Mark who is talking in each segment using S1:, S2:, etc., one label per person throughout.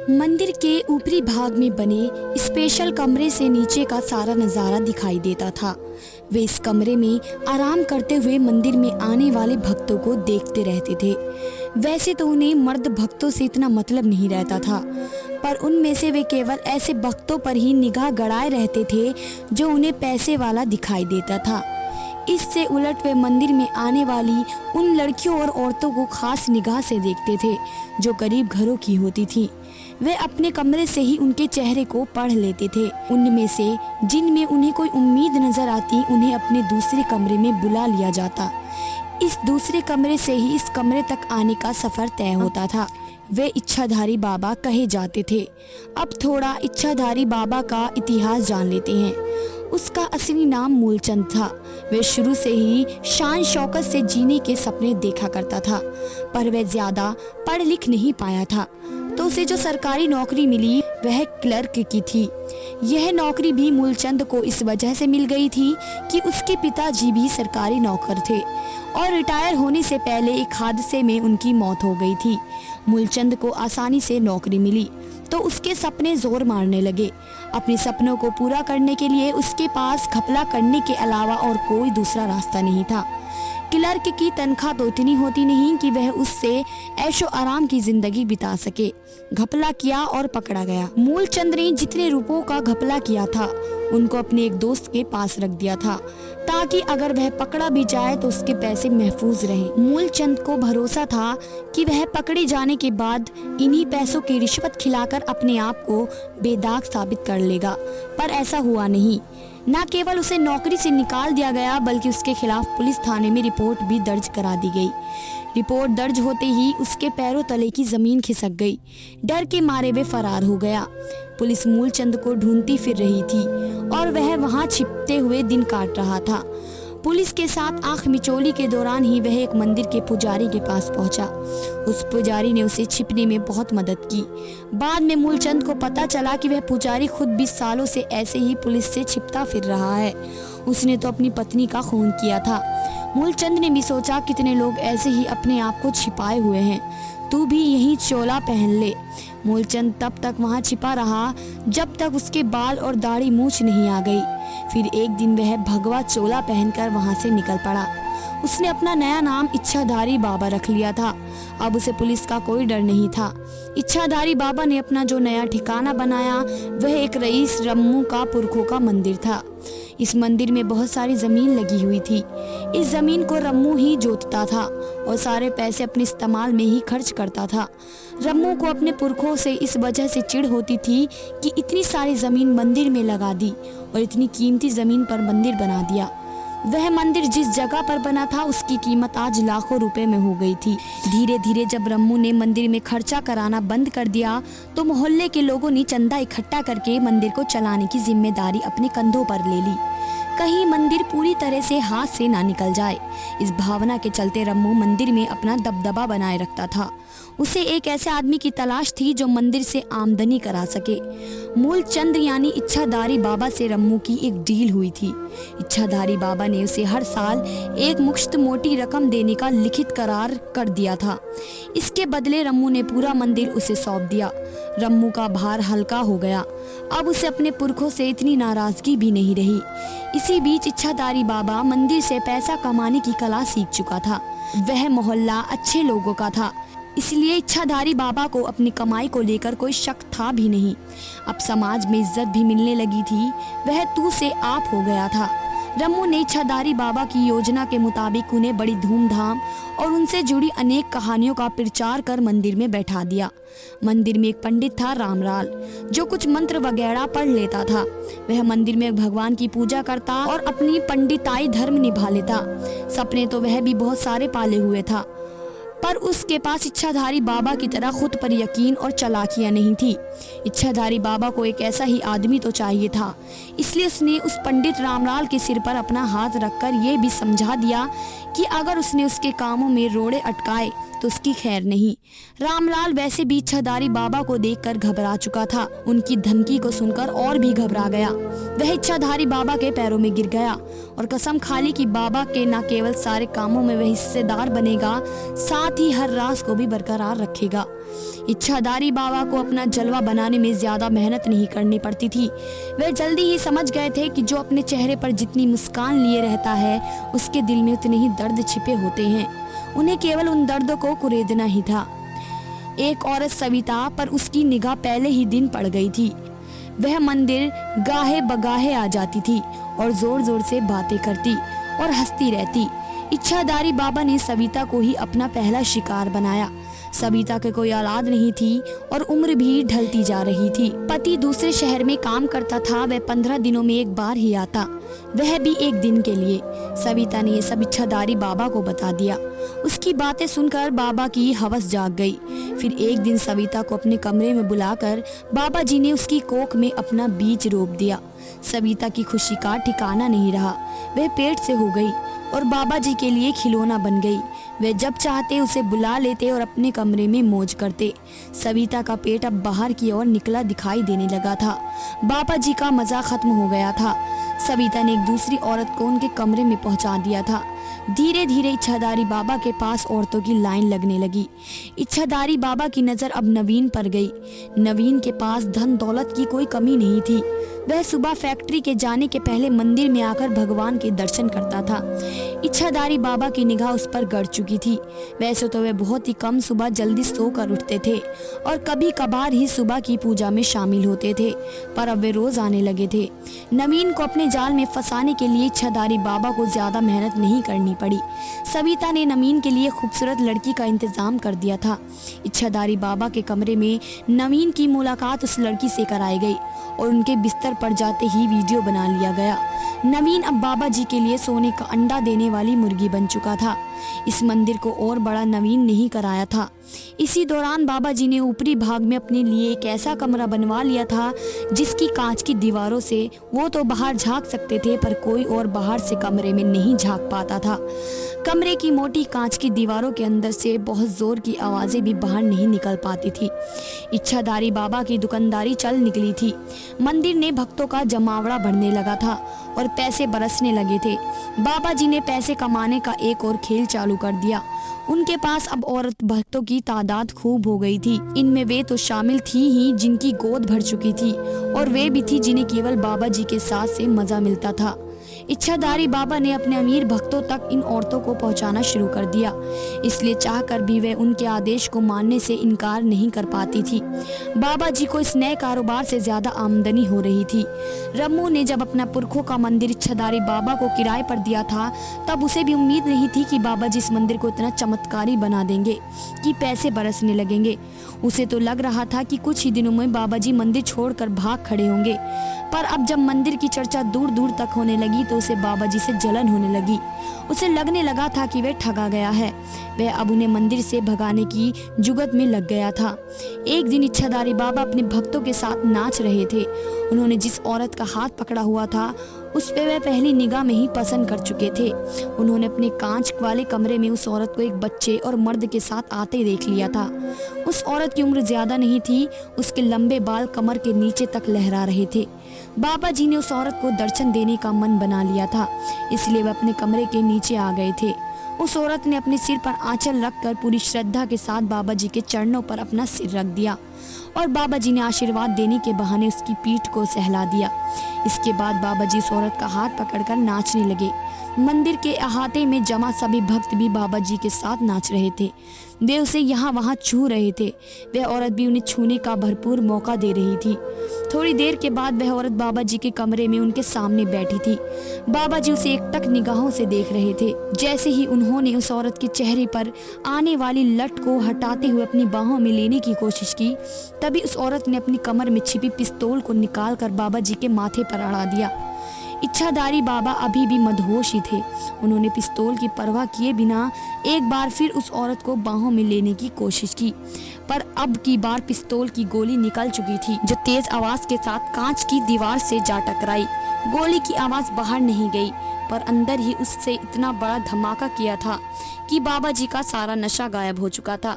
S1: मंदिर के ऊपरी भाग में बने स्पेशल कमरे से नीचे का सारा नज़ारा दिखाई देता था। वे इस कमरे में आराम करते हुए मंदिर में आने वाले भक्तों को देखते रहते थे। वैसे तो उन्हें मर्द भक्तों से इतना मतलब नहीं रहता था, पर उनमें से वे केवल ऐसे भक्तों पर ही निगाह गड़ाए रहते थे जो उन्हें पैसे वाला दिखाई देता था। इससे उलट वे मंदिर में आने वाली उन लड़कियों और औरतों को खास निगाह से देखते थे जो गरीब घरों की होती थी। वे अपने कमरे से ही उनके चेहरे को पढ़ लेते थे। उनमें से जिनमें उन्हें कोई उम्मीद नजर आती, उन्हें अपने दूसरे कमरे में बुला लिया जाता। इस दूसरे कमरे से ही इस कमरे तक आने का सफर तय होता था। वे इच्छाधारी बाबा कहे जाते थे। अब थोड़ा इच्छाधारी बाबा का इतिहास जान लेते हैं। उसका असली नाम मूलचंद था। वे शुरू से ही शान शौकत से जीने के सपने देखा करता था, पर वह ज्यादा पढ़ लिख नहीं पाया था, तो उसे जो सरकारी नौकरी मिली वह क्लर्क की थी। यह नौकरी भी मूलचंद को इस वजह से मिल गई थी कि उसके पिताजी भी सरकारी नौकर थे और रिटायर होने से पहले एक हादसे में उनकी मौत हो गई थी। मूलचंद को आसानी से नौकरी मिली तो उसके सपने जोर मारने लगे। अपने सपनों को पूरा करने के लिए उसके पास घपला करने के अलावा और कोई दूसरा रास्ता नहीं था। क्लर्क की तनख्वाह तो इतनी होती नहीं कि वह उससे ऐशो आराम की जिंदगी बिता सके। घपला किया और पकड़ा गया। मूलचंद ने जितने रुपयों का घपला किया था उनको अपने एक दोस्त के पास रख दिया था, ताकि अगर वह पकड़ा भी जाए तो उसके पैसे महफूज रहें। मूलचंद को भरोसा था कि वह पकड़े जाने के बाद इन्हीं पैसों की रिश्वत खिलाकर अपने आप को बेदाग साबित कर लेगा, पर ऐसा हुआ नहीं। न केवल उसे नौकरी से निकाल दिया गया, बल्कि उसके खिलाफ पुलिस थाने में रिपोर्ट भी दर्ज करा दी गई। रिपोर्ट दर्ज होते ही उसके पैरों तले की जमीन खिसक गई। डर के मारे वे फरार हो गया। पुलिस मूलचंद को ढूंढती फिर रही थी और वह वहां छिपते हुए दिन काट रहा था। पुलिस के साथ आंख मिचौली के दौरान ही वह एक मंदिर के पुजारी के पास पहुंचा। उस पुजारी ने उसे छिपने में बहुत मदद की। बाद में मूलचंद को पता चला कि वह पुजारी खुद 20 सालों से ऐसे ही पुलिस से छिपता फिर रहा है। उसने तो अपनी पत्नी का खून किया था। मूलचंद ने भी सोचा, कितने लोग ऐसे ही अपने आप को छिपाए हुए हैं, तू भी यही चोला पहन ले। मूलचंद तब तक वहां छिपा रहा जब तक उसके बाल और दाढ़ी मूछ नहीं आ गई। फिर एक दिन वह भगवा चोला पहनकर वहां से निकल पड़ा। उसने अपना नया नाम इच्छाधारी बाबा रख लिया था। अब उसे पुलिस का कोई डर नहीं था। इच्छाधारी बाबा ने अपना जो नया ठिकाना बनाया वह एक रईस रम्मू का पुरखों का मंदिर था। इस मंदिर में बहुत सारी जमीन लगी हुई थी। इस जमीन को रम्मू ही जोतता था और सारे पैसे अपने इस्तेमाल में ही खर्च करता था। रम्मू को अपने पुरखों से इस वजह से चिढ़ होती थी कि इतनी सारी जमीन मंदिर में लगा दी और इतनी कीमती जमीन पर मंदिर बना दिया। वह मंदिर जिस जगह पर बना था उसकी कीमत आज लाखों रुपए में हो गई थी। धीरे धीरे जब रम्मू ने मंदिर में खर्चा कराना बंद कर दिया तो मोहल्ले के लोगों ने चंदा इकट्ठा करके मंदिर को चलाने की जिम्मेदारी अपने कंधों पर ले ली। कहीं मंदिर पूरी तरह से हाथ से ना निकल जाए, इस भावना के चलते रम्मू मंदिर में अपना दबदबा बनाए रखता था। उसे एक ऐसे आदमी की तलाश थी जो मंदिर से आमदनी करा सके। मूलचंद यानी इच्छाधारी बाबा से रम्मू की एक डील हुई थी। इच्छाधारी बाबा ने उसे हर साल एक मुश्त मोटी रकम देने का लिखित करार कर दिया था। इसके बदले रम्मू ने पूरा मंदिर उसे सौंप दिया। रम्मू का भार हल्का हो गया। अब उसे अपने पुरखों से इतनी नाराजगी भी नहीं रही। इसी बीच इच्छाधारी बाबा मंदिर से पैसा कमाने की कला सीख चुका था। वह मोहल्ला अच्छे लोगों का था, इसलिए इच्छाधारी बाबा को अपनी कमाई को लेकर कोई शक था भी नहीं। अब समाज में इज्जत भी मिलने लगी थी। वह तू से आप हो गया था। रम्मू ने इच्छाधारी बाबा की योजना के मुताबिक उन्हें बड़ी धूमधाम और उनसे जुड़ी अनेक कहानियों का प्रचार कर मंदिर में बैठा दिया। मंदिर में एक पंडित था रामलाल, जो कुछ मंत्र वगैरह पढ़ लेता था। वह मंदिर में भगवान की पूजा करता और अपनी पंडिताई धर्म निभा लेता। सपने तो वह भी बहुत सारे पाले हुए था, पर उसके पास इच्छाधारी बाबा की तरह खुद पर यकीन और चालाकियां नहीं थी। इच्छाधारी बाबा को एक ऐसा ही आदमी तो चाहिए था, इसलिए उसने उस पंडित रामलाल के सिर पर अपना हाथ रखकर यह भी समझा दिया कि अगर उसने उसके कामों में रोड़े अटकाए तो उसकी खैर नहीं। रामलाल वैसे भी इच्छाधारी बाबा को देखकर घबरा चुका था। उनकी धमकी को सुनकर और भी घबरा गया। वह इच्छाधारी बाबा के पैरों में गिर गया और कसम खा ली कि बाबा के न केवल सारे कामों में वह हिस्सेदार बनेगा, साथ ही हर राज को भी बरकरार रखेगा। इच्छाधारी बाबा को अपना जलवा बनाने में ज्यादा मेहनत नहीं करनी पड़ती थी। वे जल्दी ही समझ गए थे कि जो अपने चेहरे पर जितनी मुस्कान लिए रहता है, उसके दिल में उतने ही दर्द छिपे होते हैं। उन्हें केवल उन दर्दों को कुरेदना ही था। एक औरत सविता पर उसकी निगाह पहले ही दिन पड़ गई थी। वह मंदिर गाहे बगाहे आ जाती थी और जोर जोर से बातें करती और हंसती रहती। इच्छाधारी बाबा ने सविता को ही अपना पहला शिकार बनाया। सविता के कोई औलाद नहीं थी और उम्र भी ढलती जा रही थी। पति दूसरे शहर में काम करता था। वह 15 दिनों में एक बार ही आता, वह भी एक दिन के लिए। सविता ने ये सब इच्छाधारी बाबा को बता दिया। उसकी बातें सुनकर बाबा की हवस जाग गई। फिर एक दिन सविता को अपने कमरे में बुलाकर बाबा जी ने उसकी कोख में अपना बीज रोप दिया। सविता की खुशी का ठिकाना नहीं रहा। वह पेट से हो गई और बाबा जी के लिए खिलौना बन गई। वे जब चाहते उसे बुला लेते और अपने कमरे में मौज करते। सविता का पेट अब बाहर की ओर निकला दिखाई देने लगा था। बाबा जी का मजा खत्म हो गया था। सविता ने एक दूसरी औरत को उनके कमरे में पहुंचा दिया था। धीरे धीरे इच्छाधारी बाबा के पास औरतों की लाइन लगने लगी। इच्छाधारी बाबा की नजर अब नवीन पर गई। नवीन के पास धन दौलत की कोई कमी नहीं थी। वह सुबह फैक्ट्री के जाने के पहले मंदिर में आकर भगवान के दर्शन करता था। इच्छाधारी बाबा की निगाह उस पर गड़ चुकी थी। वैसे तो वे बहुत ही कम सुबह जल्दी सोकर उठते थे और कभी कभार ही सुबह की पूजा में शामिल होते थे, पर अब वे रोज आने लगे थे। नवीन को अपने जाल में फंसाने के लिए इच्छाधारी बाबा को ज्यादा मेहनत नहीं करनी पड़ी। सविता ने नवीन के लिए खूबसूरत लड़की का इंतजाम कर दिया था। इच्छाधारी बाबा के कमरे में नवीन की मुलाकात उस लड़की से कराई गई और उनके बिस्तर पर जाते ही वीडियो बना लिया गया। नवीन अब बाबा जी के लिए सोने का अंडा देने वाली मुर्गी बन चुका था। इस मंदिर को और बड़ा नवीन नहीं कराया था। इसी दौरान बाबा जी ने ऊपरी भाग में अपने लिए एक ऐसा कमरा बनवा लिया था जिसकी कांच की दीवारों से वो तो बाहर झांक सकते थे, पर कोई और बाहर से कमरे में नहीं झांक पाता था। कमरे की मोटी कांच की दीवारों के अंदर से बहुत जोर की आवाजें भी बाहर नहीं निकल पाती थी। इच्छाधारी बाबा की दुकानदारी चल निकली थी। मंदिर ने भक्तों का जमावड़ा बढ़ने लगा था और पैसे बरसने लगे थे। बाबा जी ने पैसे कमाने का एक और खेल चालू कर दिया। उनके पास अब औरत भक्तों की तादाद खूब हो गई थी। इनमें वे तो शामिल थी ही जिनकी गोद भर चुकी थी और वे भी थी जिन्हें केवल बाबा जी के साथ से मजा मिलता था। इच्छाधारी बाबा ने अपने अमीर भक्तों तक इन औरतों को पहुंचाना शुरू कर दिया। इसलिए चाहकर भी वे उनके आदेश को मानने से इनकार नहीं कर पाती थी। बाबा जी को इस नए कारोबार से ज्यादा आमदनी हो रही थी। रम्मू ने जब अपना पुरखों का मंदिर इच्छाधारी बाबा को किराए पर दिया था, तब उसे भी उम्मीद नहीं थी कि बाबा जी इस मंदिर को इतना चमत्कारी बना देंगे कि पैसे बरसने लगेंगे। उसे तो लग रहा था कि कुछ ही दिनों में बाबा जी मंदिर छोड़कर भाग खड़े होंगे। पर अब जब मंदिर की चर्चा दूर दूर तक होने लगी तो उसे बाबा जी से जलन होने लगी। उसे लगने लगा था कि वह ठगा गया है। वह अब उन्हें मंदिर से भगाने की जुगत में लग गया था। एक दिन इच्छाधारी बाबा अपने भक्तों के साथ नाच रहे थे। उन्होंने जिस औरत का हाथ पकड़ा हुआ था उस पे वह पहली निगाह में ही पसंद कर चुके थे। उन्होंने अपने कांच वाले कमरे में उस औरत को एक बच्चे और मर्द के साथ आते देख लिया था। उस औरत की उम्र ज्यादा नहीं थी। उसके लंबे बाल कमर के नीचे तक लहरा रहे थे। बाबा जी ने उस औरत को दर्शन देने का मन बना लिया था, इसलिए वह अपने कमरे के नीचे आ गए थे। उस औरत ने अपने सिर पर आंचल रखकर पूरी श्रद्धा के साथ बाबा जी के चरणों पर अपना सिर रख दिया और बाबा जी ने आशीर्वाद देने के बहाने उसकी पीठ को सहला दिया। इसके बाद बाबा जी उस औरत का हाथ पकड़कर नाचने लगे। मंदिर के अहाते में जमा सभी भक्त भी बाबा जी के साथ नाच रहे थे। वे उसे यहाँ वहाँ छू रहे थे। वह औरत भी उन्हें छूने का भरपूर मौका दे रही थी। थोड़ी देर के बाद वह औरत बाबा जी के कमरे में उनके सामने बैठी थी। बाबा जी उसे एकटक निगाहों से देख रहे थे। जैसे ही उन्होंने उस औरत के चेहरे पर आने वाली लट को हटाते हुए अपनी बाहों में लेने की कोशिश की, तभी उस औरत ने अपनी कमर में छिपी पिस्तौल को निकालकर बाबा जी के माथे पर अड़ा दिया। इच्छाधारी बाबा अभी भी मदहोश ही थे। उन्होंने पिस्तौल की परवाह किए बिना एक बार फिर उस औरत को बाहों में लेने की कोशिश की, पर अब की बार पिस्तौल की गोली निकल चुकी थी, जो तेज आवाज के साथ कांच की दीवार से जा टकराई। गोली की आवाज बाहर नहीं गई, पर अंदर ही उससे इतना बड़ा धमाका किया था कि बाबा जी का सारा नशा गायब हो चुका था।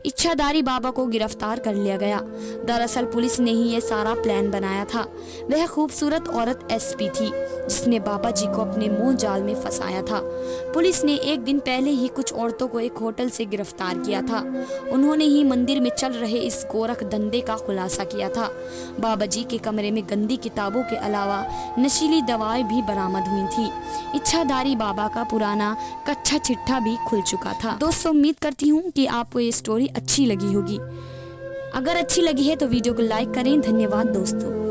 S1: इच्छाधारी बाबा को गिरफ्तार कर लिया गया। दरअसल पुलिस ने ही ये सारा प्लान बनाया था। वह खूबसूरत औरत एसपी थी जिसने बाबा जी को अपने मोह जाल में फंसाया था। पुलिस ने एक दिन पहले ही कुछ औरतों को एक होटल से गिरफ्तार किया था। उन्होंने ही मंदिर में चल रहे इस गोरख धंधे का खुलासा किया था। बाबा जी के कमरे में गंदी किताबों के अलावा नशीली दवाएं भी बरामद हुई थी। इच्छाधारी बाबा का पुराना कच्चा चिट्ठा भी खुल चुका था। दोस्तों, उम्मीद करती हूँ कि आपको ये स्टोरी अच्छी लगी होगी। अगर अच्छी लगी है तो वीडियो को लाइक करें। धन्यवाद दोस्तों।